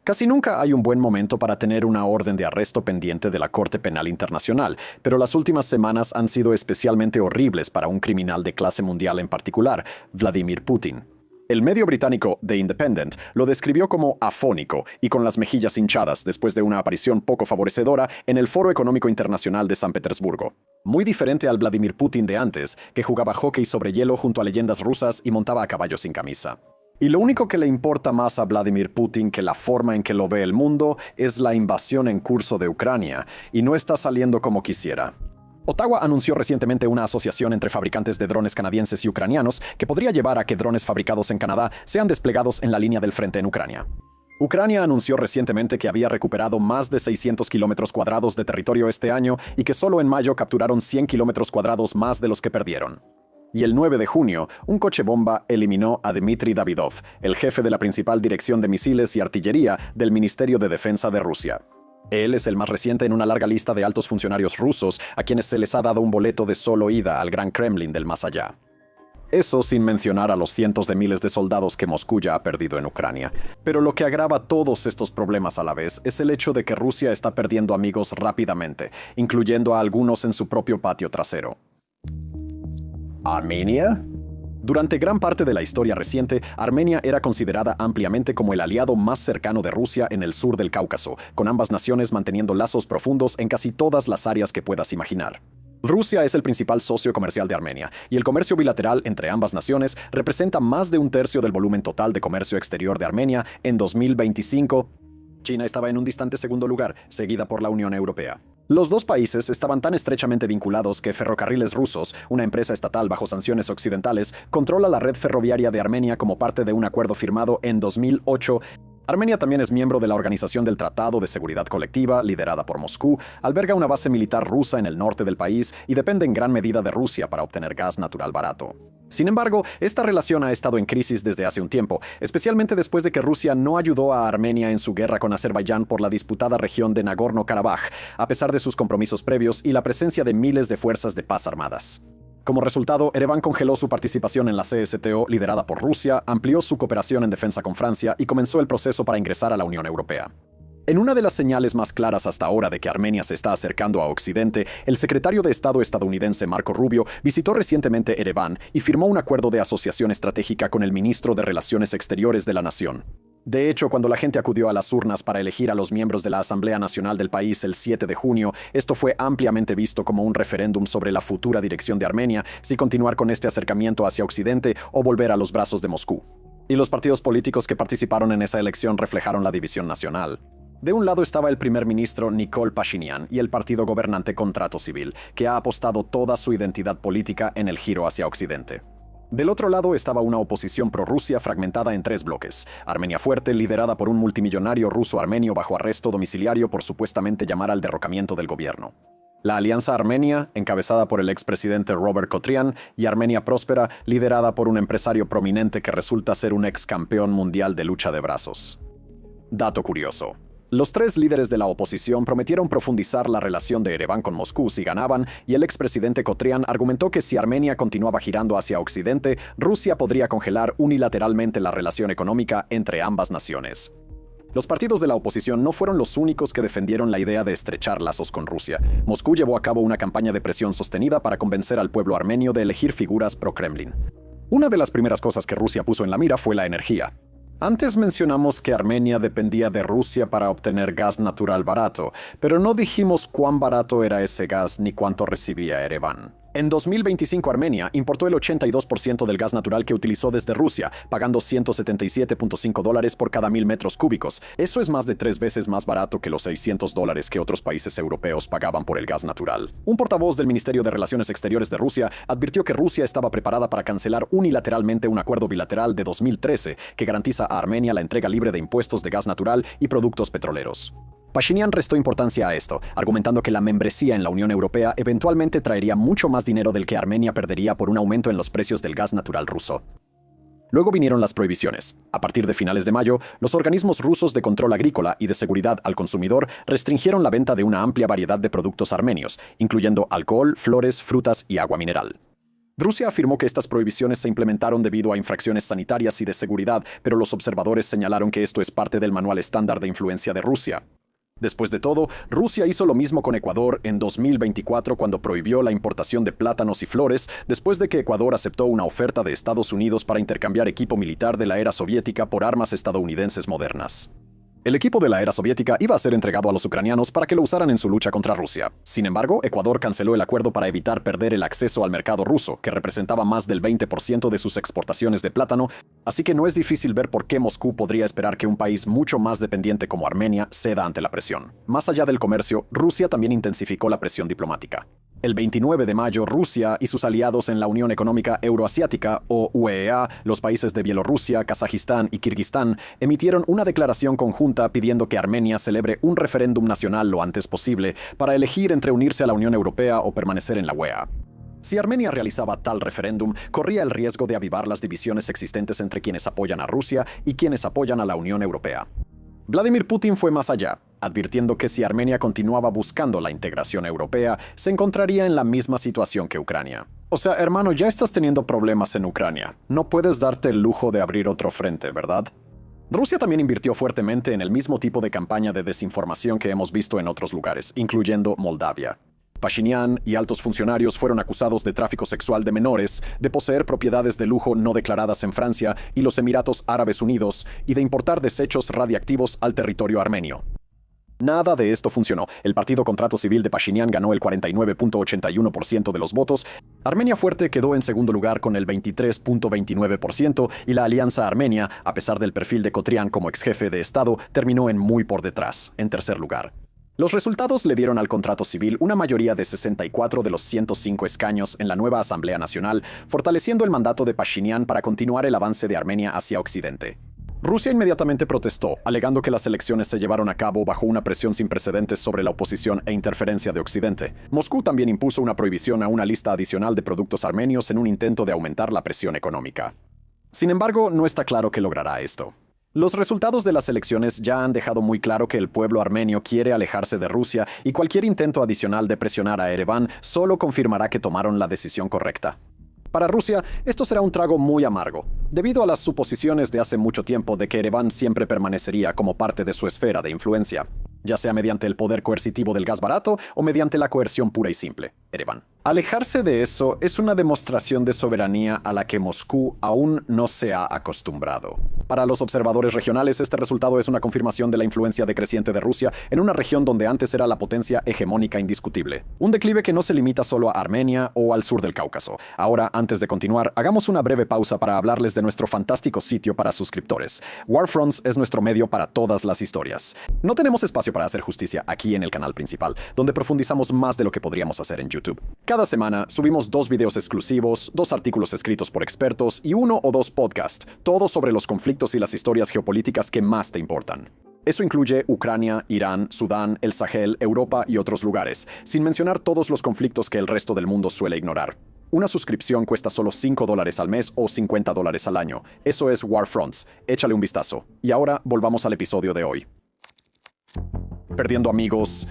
Casi nunca hay un buen momento para tener una orden de arresto pendiente de la Corte Penal Internacional, pero las últimas semanas han sido especialmente horribles para un criminal de clase mundial en particular, Vladimir Putin. El medio británico The Independent lo describió como afónico y con las mejillas hinchadas después de una aparición poco favorecedora en el Foro Económico Internacional de San Petersburgo. Muy diferente al Vladimir Putin de antes, que jugaba hockey sobre hielo junto a leyendas rusas y montaba a caballo sin camisa. Y lo único que le importa más a Vladimir Putin que la forma en que lo ve el mundo es la invasión en curso de Ucrania, y no está saliendo como quisiera. Ottawa anunció recientemente una asociación entre fabricantes de drones canadienses y ucranianos que podría llevar a que drones fabricados en Canadá sean desplegados en la línea del frente en Ucrania. Ucrania anunció recientemente que había recuperado más de 600 kilómetros cuadrados de territorio este año y que solo en mayo capturaron 100 kilómetros cuadrados más de los que perdieron. Y el 9 de junio, un coche bomba eliminó a Dmitry Davidov, el jefe de la principal dirección de misiles y artillería del Ministerio de Defensa de Rusia. Él es el más reciente en una larga lista de altos funcionarios rusos a quienes se les ha dado un boleto de solo ida al Gran Kremlin del más allá. Eso sin mencionar a los cientos de miles de soldados que Moscú ya ha perdido en Ucrania. Pero lo que agrava todos estos problemas a la vez es el hecho de que Rusia está perdiendo amigos rápidamente, incluyendo a algunos en su propio patio trasero. ¿Armenia? Durante gran parte de la historia reciente, Armenia era considerada ampliamente como el aliado más cercano de Rusia en el sur del Cáucaso, con ambas naciones manteniendo lazos profundos en casi todas las áreas que puedas imaginar. Rusia es el principal socio comercial de Armenia, y el comercio bilateral entre ambas naciones representa más de un tercio del volumen total de comercio exterior de Armenia en 2025. China estaba en un distante segundo lugar, seguida por la Unión Europea. Los dos países estaban tan estrechamente vinculados que Ferrocarriles Rusos, una empresa estatal bajo sanciones occidentales, controla la red ferroviaria de Armenia como parte de un acuerdo firmado en 2008. Armenia también es miembro de la Organización del Tratado de Seguridad Colectiva, liderada por Moscú, alberga una base militar rusa en el norte del país y depende en gran medida de Rusia para obtener gas natural barato. Sin embargo, esta relación ha estado en crisis desde hace un tiempo, especialmente después de que Rusia no ayudó a Armenia en su guerra con Azerbaiyán por la disputada región de Nagorno-Karabaj, a pesar de sus compromisos previos y la presencia de miles de fuerzas de paz armadas. Como resultado, Ereván congeló su participación en la CSTO liderada por Rusia, amplió su cooperación en defensa con Francia y comenzó el proceso para ingresar a la Unión Europea. En una de las señales más claras hasta ahora de que Armenia se está acercando a Occidente, el secretario de Estado estadounidense Marco Rubio visitó recientemente Ereván y firmó un acuerdo de asociación estratégica con el ministro de Relaciones Exteriores de la nación. De hecho, cuando la gente acudió a las urnas para elegir a los miembros de la Asamblea Nacional del país el 7 de junio, esto fue ampliamente visto como un referéndum sobre la futura dirección de Armenia, si continuar con este acercamiento hacia Occidente o volver a los brazos de Moscú. Y los partidos políticos que participaron en esa elección reflejaron la división nacional. De un lado estaba el primer ministro Nikol Pashinyan y el partido gobernante Contrato Civil, que ha apostado toda su identidad política en el giro hacia Occidente. Del otro lado estaba una oposición prorrusia fragmentada en tres bloques. Armenia Fuerte, liderada por un multimillonario ruso-armenio bajo arresto domiciliario por supuestamente llamar al derrocamiento del gobierno. La Alianza Armenia, encabezada por el expresidente Robert Kotrian, y Armenia Próspera, liderada por un empresario prominente que resulta ser un ex campeón mundial de lucha de brazos. Dato curioso. Los tres líderes de la oposición prometieron profundizar la relación de Ereván con Moscú si ganaban, y el expresidente Kotrian argumentó que si Armenia continuaba girando hacia Occidente, Rusia podría congelar unilateralmente la relación económica entre ambas naciones. Los partidos de la oposición no fueron los únicos que defendieron la idea de estrechar lazos con Rusia. Moscú llevó a cabo una campaña de presión sostenida para convencer al pueblo armenio de elegir figuras pro-Kremlin. Una de las primeras cosas que Rusia puso en la mira fue la energía. Antes mencionamos que Armenia dependía de Rusia para obtener gas natural barato, pero no dijimos cuán barato era ese gas ni cuánto recibía Ereván. En 2025 Armenia importó el 82% del gas natural que utilizó desde Rusia, pagando $177.5 por cada 1000 metros cúbicos. Eso es más de 3 veces más barato que los $600 que otros países europeos pagaban por el gas natural. Un portavoz del Ministerio de Relaciones Exteriores de Rusia advirtió que Rusia estaba preparada para cancelar unilateralmente un acuerdo bilateral de 2013 que garantiza a Armenia la entrega libre de impuestos de gas natural y productos petroleros. Pashinyan restó importancia a esto, argumentando que la membresía en la Unión Europea eventualmente traería mucho más dinero del que Armenia perdería por un aumento en los precios del gas natural ruso. Luego vinieron las prohibiciones. A partir de finales de mayo, los organismos rusos de control agrícola y de seguridad al consumidor restringieron la venta de una amplia variedad de productos armenios, incluyendo alcohol, flores, frutas y agua mineral. Rusia afirmó que estas prohibiciones se implementaron debido a infracciones sanitarias y de seguridad, pero los observadores señalaron que esto es parte del manual estándar de influencia de Rusia. Después de todo, Rusia hizo lo mismo con Ecuador en 2024 cuando prohibió la importación de plátanos y flores después de que Ecuador aceptó una oferta de Estados Unidos para intercambiar equipo militar de la era soviética por armas estadounidenses modernas. El equipo de la era soviética iba a ser entregado a los ucranianos para que lo usaran en su lucha contra Rusia. Sin embargo, Ecuador canceló el acuerdo para evitar perder el acceso al mercado ruso, que representaba más del 20% de sus exportaciones de plátano, así que no es difícil ver por qué Moscú podría esperar que un país mucho más dependiente como Armenia ceda ante la presión. Más allá del comercio, Rusia también intensificó la presión diplomática. El 29 de mayo, Rusia y sus aliados en la Unión Económica Euroasiática, o UEA, los países de Bielorrusia, Kazajistán y Kirguistán, emitieron una declaración conjunta pidiendo que Armenia celebre un referéndum nacional lo antes posible para elegir entre unirse a la Unión Europea o permanecer en la UEA. Si Armenia realizaba tal referéndum, corría el riesgo de avivar las divisiones existentes entre quienes apoyan a Rusia y quienes apoyan a la Unión Europea. Vladimir Putin fue más allá, advirtiendo que si Armenia continuaba buscando la integración europea, se encontraría en la misma situación que Ucrania. O sea, hermano, ya estás teniendo problemas en Ucrania. No puedes darte el lujo de abrir otro frente, ¿verdad? Rusia también invirtió fuertemente en el mismo tipo de campaña de desinformación que hemos visto en otros lugares, incluyendo Moldavia. Pashinyan y altos funcionarios fueron acusados de tráfico sexual de menores, de poseer propiedades de lujo no declaradas en Francia y los Emiratos Árabes Unidos, y de importar desechos radiactivos al territorio armenio. Nada de esto funcionó. El Partido Contrato Civil de Pashinyan ganó el 49.81% de los votos, Armenia Fuerte quedó en segundo lugar con el 23.29% y la Alianza Armenia, a pesar del perfil de Kotrian como exjefe de Estado, terminó en muy por detrás, en tercer lugar. Los resultados le dieron al Contrato Civil una mayoría de 64 de los 105 escaños en la nueva Asamblea Nacional, fortaleciendo el mandato de Pashinyan para continuar el avance de Armenia hacia Occidente. Rusia inmediatamente protestó, alegando que las elecciones se llevaron a cabo bajo una presión sin precedentes sobre la oposición e interferencia de Occidente. Moscú también impuso una prohibición a una lista adicional de productos armenios en un intento de aumentar la presión económica. Sin embargo, no está claro qué logrará esto. Los resultados de las elecciones ya han dejado muy claro que el pueblo armenio quiere alejarse de Rusia y cualquier intento adicional de presionar a Ereván solo confirmará que tomaron la decisión correcta. Para Rusia, esto será un trago muy amargo, debido a las suposiciones de hace mucho tiempo de que Ereván siempre permanecería como parte de su esfera de influencia, ya sea mediante el poder coercitivo del gas barato o mediante la coerción pura y simple, Ereván. Alejarse de eso es una demostración de soberanía a la que Moscú aún no se ha acostumbrado. Para los observadores regionales, este resultado es una confirmación de la influencia decreciente de Rusia en una región donde antes era la potencia hegemónica indiscutible. Un declive que no se limita solo a Armenia o al sur del Cáucaso. Ahora, antes de continuar, hagamos una breve pausa para hablarles de nuestro fantástico sitio para suscriptores. Warfronts es nuestro medio para todas las historias. No tenemos espacio para hacer justicia aquí en el canal principal, donde profundizamos más de lo que podríamos hacer en YouTube. Cada semana subimos 2 videos exclusivos, 2 artículos escritos por expertos y 1 o 2 podcasts, todo sobre los conflictos y las historias geopolíticas que más te importan. Eso incluye Ucrania, Irán, Sudán, el Sahel, Europa y otros lugares, sin mencionar todos los conflictos que el resto del mundo suele ignorar. Una suscripción cuesta solo $5 al mes o $50 al año. Eso es Warfronts. Échale un vistazo. Y ahora volvamos al episodio de hoy. Perdiendo amigos.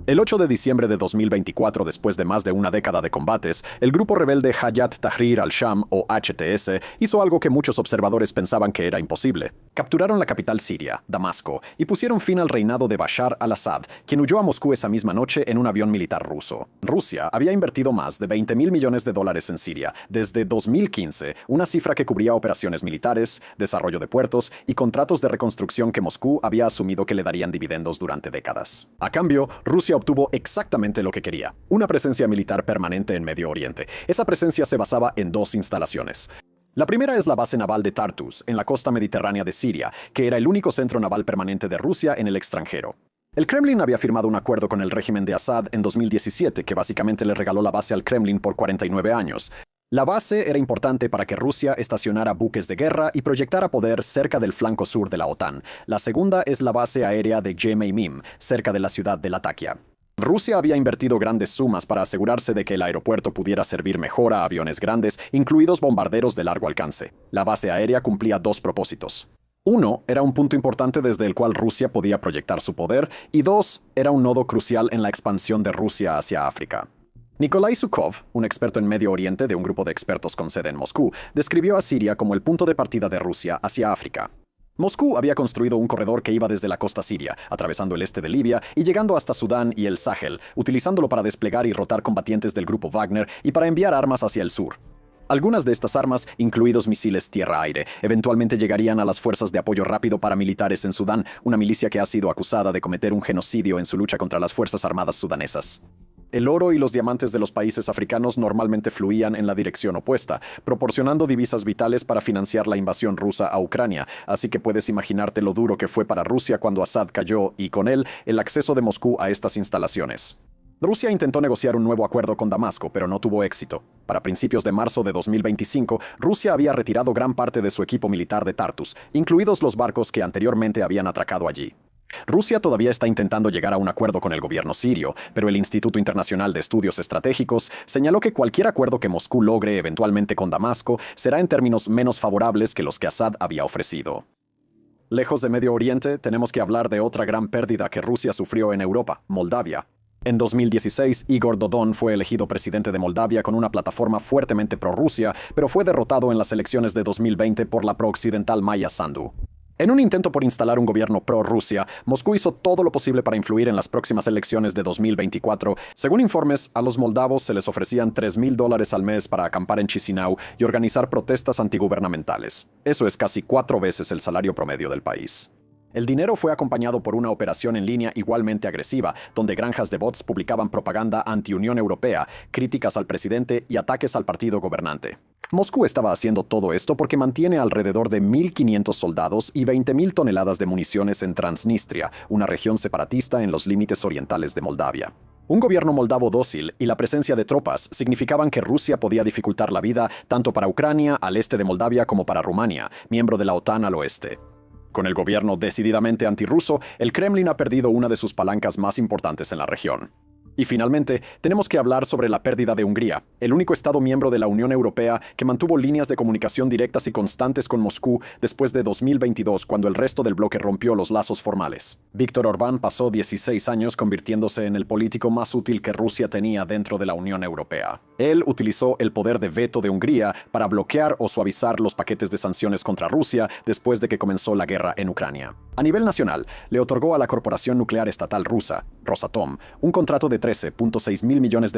El 8 de diciembre de 2024, después de más de una década de combates, el grupo rebelde Hayat Tahrir al-Sham, o HTS, hizo algo que muchos observadores pensaban que era imposible. Capturaron la capital siria, Damasco, y pusieron fin al reinado de Bashar al-Assad, quien huyó a Moscú esa misma noche en un avión militar ruso. Rusia había invertido más de $20.000 millones en Siria desde 2015, una cifra que cubría operaciones militares, desarrollo de puertos y contratos de reconstrucción que Moscú había asumido que le darían dividendos durante décadas. A cambio, Rusia obtuvo exactamente lo que quería: una presencia militar permanente en Medio Oriente. Esa presencia se basaba en 2 instalaciones. La primera es la base naval de Tartus, en la costa mediterránea de Siria, que era el único centro naval permanente de Rusia en el extranjero. El Kremlin había firmado un acuerdo con el régimen de Assad en 2017 que básicamente le regaló la base al Kremlin por 49 años. La base era importante para que Rusia estacionara buques de guerra y proyectara poder cerca del flanco sur de la OTAN. La segunda es la base aérea de Yemeinim, cerca de la ciudad de Latakia. Rusia había invertido grandes sumas para asegurarse de que el aeropuerto pudiera servir mejor a aviones grandes, incluidos bombarderos de largo alcance. La base aérea cumplía 2 propósitos. 1. Era un punto importante desde el cual Rusia podía proyectar su poder, y 2. Era un nodo crucial en la expansión de Rusia hacia África. Nikolai Zhukov, un experto en Medio Oriente de un grupo de expertos con sede en Moscú, describió a Siria como el punto de partida de Rusia hacia África. Moscú había construido un corredor que iba desde la costa siria, atravesando el este de Libia y llegando hasta Sudán y el Sahel, utilizándolo para desplegar y rotar combatientes del grupo Wagner y para enviar armas hacia el sur. Algunas de estas armas, incluidos misiles tierra-aire, eventualmente llegarían a las fuerzas de apoyo rápido paramilitares en Sudán, una milicia que ha sido acusada de cometer un genocidio en su lucha contra las fuerzas armadas sudanesas. El oro y los diamantes de los países africanos normalmente fluían en la dirección opuesta, proporcionando divisas vitales para financiar la invasión rusa a Ucrania, así que puedes imaginarte lo duro que fue para Rusia cuando Assad cayó y, con él, el acceso de Moscú a estas instalaciones. Rusia intentó negociar un nuevo acuerdo con Damasco, pero no tuvo éxito. Para principios de marzo de 2025, Rusia había retirado gran parte de su equipo militar de Tartus, incluidos los barcos que anteriormente habían atracado allí. Rusia todavía está intentando llegar a un acuerdo con el gobierno sirio, pero el Instituto Internacional de Estudios Estratégicos señaló que cualquier acuerdo que Moscú logre eventualmente con Damasco será en términos menos favorables que los que Assad había ofrecido. Lejos de Medio Oriente, tenemos que hablar de otra gran pérdida que Rusia sufrió en Europa, Moldavia. En 2016, Igor Dodon fue elegido presidente de Moldavia con una plataforma fuertemente prorrusia, pero fue derrotado en las elecciones de 2020 por la prooccidental Maya Sandu. En un intento por instalar un gobierno pro-Rusia, Moscú hizo todo lo posible para influir en las próximas elecciones de 2024. Según informes, a los moldavos se les ofrecían $3,000 al mes para acampar en Chisinau y organizar protestas antigubernamentales. Eso es casi 4 veces el salario promedio del país. El dinero fue acompañado por una operación en línea igualmente agresiva, donde granjas de bots publicaban propaganda anti-Unión Europea, críticas al presidente y ataques al partido gobernante. Moscú estaba haciendo todo esto porque mantiene alrededor de 1,500 soldados y 20,000 toneladas de municiones en Transnistria, una región separatista en los límites orientales de Moldavia. Un gobierno moldavo dócil y la presencia de tropas significaban que Rusia podía dificultar la vida tanto para Ucrania al este de Moldavia como para Rumania, miembro de la OTAN al oeste. Con el gobierno decididamente antirruso, el Kremlin ha perdido una de sus palancas más importantes en la región. Y finalmente, tenemos que hablar sobre la pérdida de Hungría, el único Estado miembro de la Unión Europea que mantuvo líneas de comunicación directas y constantes con Moscú después de 2022, cuando el resto del bloque rompió los lazos formales. Viktor Orbán pasó 16 años convirtiéndose en el político más útil que Rusia tenía dentro de la Unión Europea. Él utilizó el poder de veto de Hungría para bloquear o suavizar los paquetes de sanciones contra Rusia después de que comenzó la guerra en Ucrania. A nivel nacional, le otorgó a la corporación nuclear estatal rusa, Rosatom, un contrato de $13.6 mil millones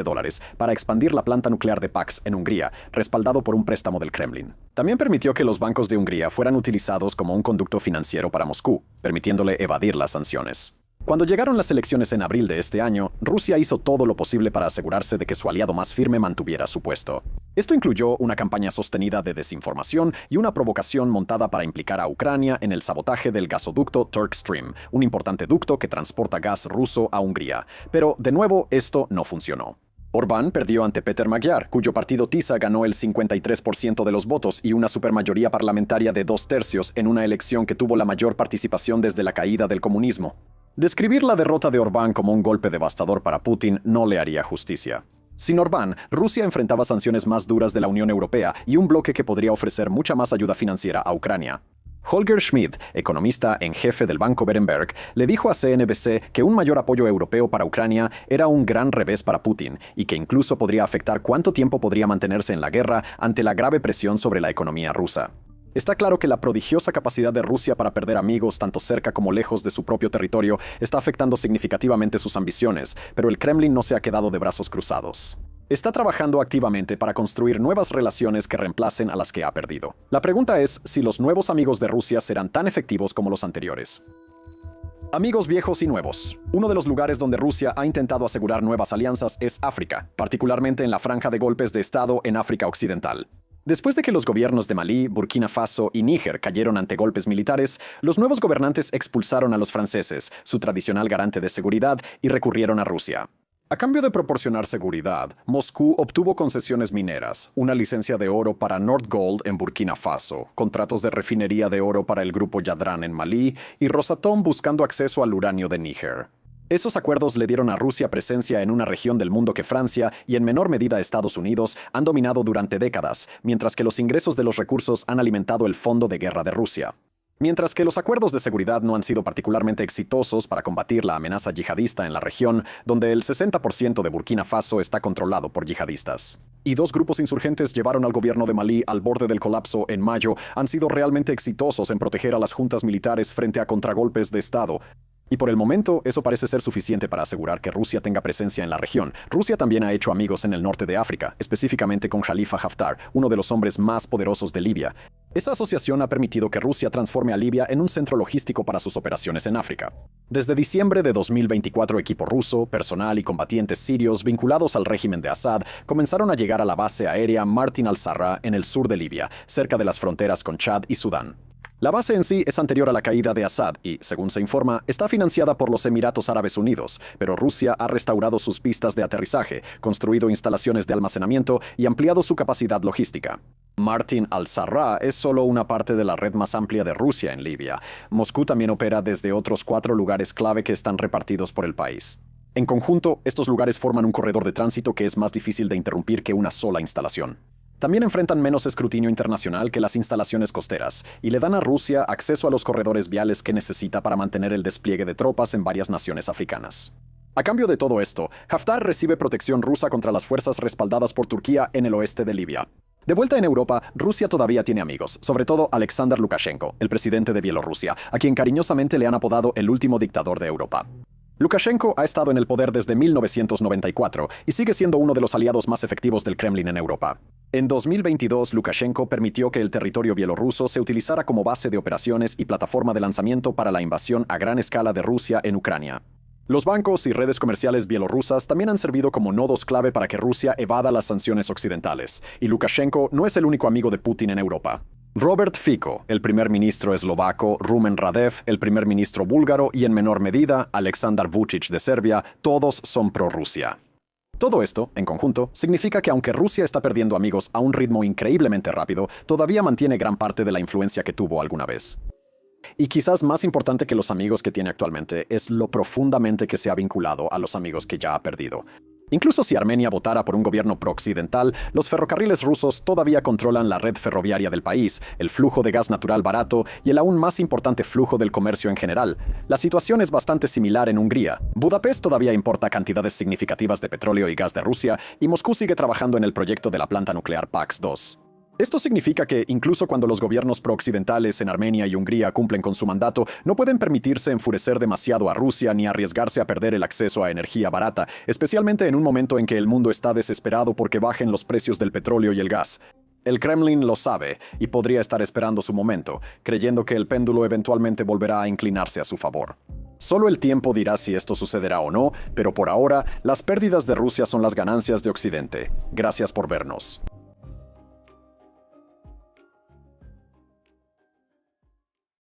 para expandir la planta nuclear de Paks en Hungría, respaldado por un préstamo del Kremlin. También permitió que los bancos de Hungría fueran utilizados como un conducto financiero para Moscú, permitiéndole evadir las sanciones. Cuando llegaron las elecciones en abril de este año, Rusia hizo todo lo posible para asegurarse de que su aliado más firme mantuviera su puesto. Esto incluyó una campaña sostenida de desinformación y una provocación montada para implicar a Ucrania en el sabotaje del gasoducto Turk Stream, un importante ducto que transporta gas ruso a Hungría. Pero, de nuevo, esto no funcionó. Orbán perdió ante Péter Magyar, cuyo partido TISA ganó el 53% de los votos y una supermayoría parlamentaria de 2/3 en una elección que tuvo la mayor participación desde la caída del comunismo. Describir la derrota de Orbán como un golpe devastador para Putin no le haría justicia. Sin Orbán, Rusia enfrentaba sanciones más duras de la Unión Europea y un bloque que podría ofrecer mucha más ayuda financiera a Ucrania. Holger Schmidt, economista en jefe del Banco Berenberg, le dijo a CNBC que un mayor apoyo europeo para Ucrania era un gran revés para Putin y que incluso podría afectar cuánto tiempo podría mantenerse en la guerra ante la grave presión sobre la economía rusa. Está claro que la prodigiosa capacidad de Rusia para perder amigos tanto cerca como lejos de su propio territorio está afectando significativamente sus ambiciones, pero el Kremlin no se ha quedado de brazos cruzados. Está trabajando activamente para construir nuevas relaciones que reemplacen a las que ha perdido. La pregunta es si los nuevos amigos de Rusia serán tan efectivos como los anteriores. Amigos viejos y nuevos. Uno de los lugares donde Rusia ha intentado asegurar nuevas alianzas es África, particularmente en la franja de golpes de Estado en África Occidental. Después de que los gobiernos de Malí, Burkina Faso y Níger cayeron ante golpes militares, los nuevos gobernantes expulsaron a los franceses, su tradicional garante de seguridad, y recurrieron a Rusia. A cambio de proporcionar seguridad, Moscú obtuvo concesiones mineras, una licencia de oro para Nordgold en Burkina Faso, contratos de refinería de oro para el grupo Yadran en Malí y Rosatom buscando acceso al uranio de Níger. Esos acuerdos le dieron a Rusia presencia en una región del mundo que Francia y en menor medida Estados Unidos han dominado durante décadas, mientras que los ingresos de los recursos han alimentado el Fondo de Guerra de Rusia. Mientras que los acuerdos de seguridad no han sido particularmente exitosos para combatir la amenaza yihadista en la región, donde el 60% de Burkina Faso está controlado por yihadistas. Y dos grupos insurgentes llevaron al gobierno de Malí al borde del colapso en mayo, han sido realmente exitosos en proteger a las juntas militares frente a contragolpes de Estado. Y por el momento, eso parece ser suficiente para asegurar que Rusia tenga presencia en la región. Rusia también ha hecho amigos en el norte de África, específicamente con Khalifa Haftar, uno de los hombres más poderosos de Libia. Esa asociación ha permitido que Rusia transforme a Libia en un centro logístico para sus operaciones en África. Desde diciembre de 2024, equipo ruso, personal y combatientes sirios vinculados al régimen de Assad comenzaron a llegar a la base aérea Martin al-Sarraj en el sur de Libia, cerca de las fronteras con Chad y Sudán. La base en sí es anterior a la caída de Assad y, según se informa, está financiada por los Emiratos Árabes Unidos, pero Rusia ha restaurado sus pistas de aterrizaje, construido instalaciones de almacenamiento y ampliado su capacidad logística. Martin al-Sarraj es solo una parte de la red más amplia de Rusia en Libia. Moscú también opera desde otros 4 lugares clave que están repartidos por el país. En conjunto, estos lugares forman un corredor de tránsito que es más difícil de interrumpir que una sola instalación. También enfrentan menos escrutinio internacional que las instalaciones costeras, y le dan a Rusia acceso a los corredores viales que necesita para mantener el despliegue de tropas en varias naciones africanas. A cambio de todo esto, Haftar recibe protección rusa contra las fuerzas respaldadas por Turquía en el oeste de Libia. De vuelta en Europa, Rusia todavía tiene amigos, sobre todo Alexander Lukashenko, el presidente de Bielorrusia, a quien cariñosamente le han apodado el último dictador de Europa. Lukashenko ha estado en el poder desde 1994 y sigue siendo uno de los aliados más efectivos del Kremlin en Europa. En 2022, Lukashenko permitió que el territorio bielorruso se utilizara como base de operaciones y plataforma de lanzamiento para la invasión a gran escala de Rusia en Ucrania. Los bancos y redes comerciales bielorrusas también han servido como nodos clave para que Rusia evada las sanciones occidentales, y Lukashenko no es el único amigo de Putin en Europa. Robert Fico, el primer ministro eslovaco, Rumen Radev, el primer ministro búlgaro y en menor medida, Aleksandar Vučić de Serbia, todos son pro-Rusia. Todo esto, en conjunto, significa que aunque Rusia está perdiendo amigos a un ritmo increíblemente rápido, todavía mantiene gran parte de la influencia que tuvo alguna vez. Y quizás más importante que los amigos que tiene actualmente es lo profundamente que se ha vinculado a los amigos que ya ha perdido. Incluso si Armenia votara por un gobierno pro-occidental, los ferrocarriles rusos todavía controlan la red ferroviaria del país, el flujo de gas natural barato y el aún más importante flujo del comercio en general. La situación es bastante similar en Hungría. Budapest todavía importa cantidades significativas de petróleo y gas de Rusia, y Moscú sigue trabajando en el proyecto de la planta nuclear PAX-2. Esto significa que, incluso cuando los gobiernos pro-occidentales en Armenia y Hungría cumplen con su mandato, no pueden permitirse enfurecer demasiado a Rusia ni arriesgarse a perder el acceso a energía barata, especialmente en un momento en que el mundo está desesperado porque bajen los precios del petróleo y el gas. El Kremlin lo sabe y podría estar esperando su momento, creyendo que el péndulo eventualmente volverá a inclinarse a su favor. Solo el tiempo dirá si esto sucederá o no, pero por ahora, las pérdidas de Rusia son las ganancias de Occidente. Gracias por vernos.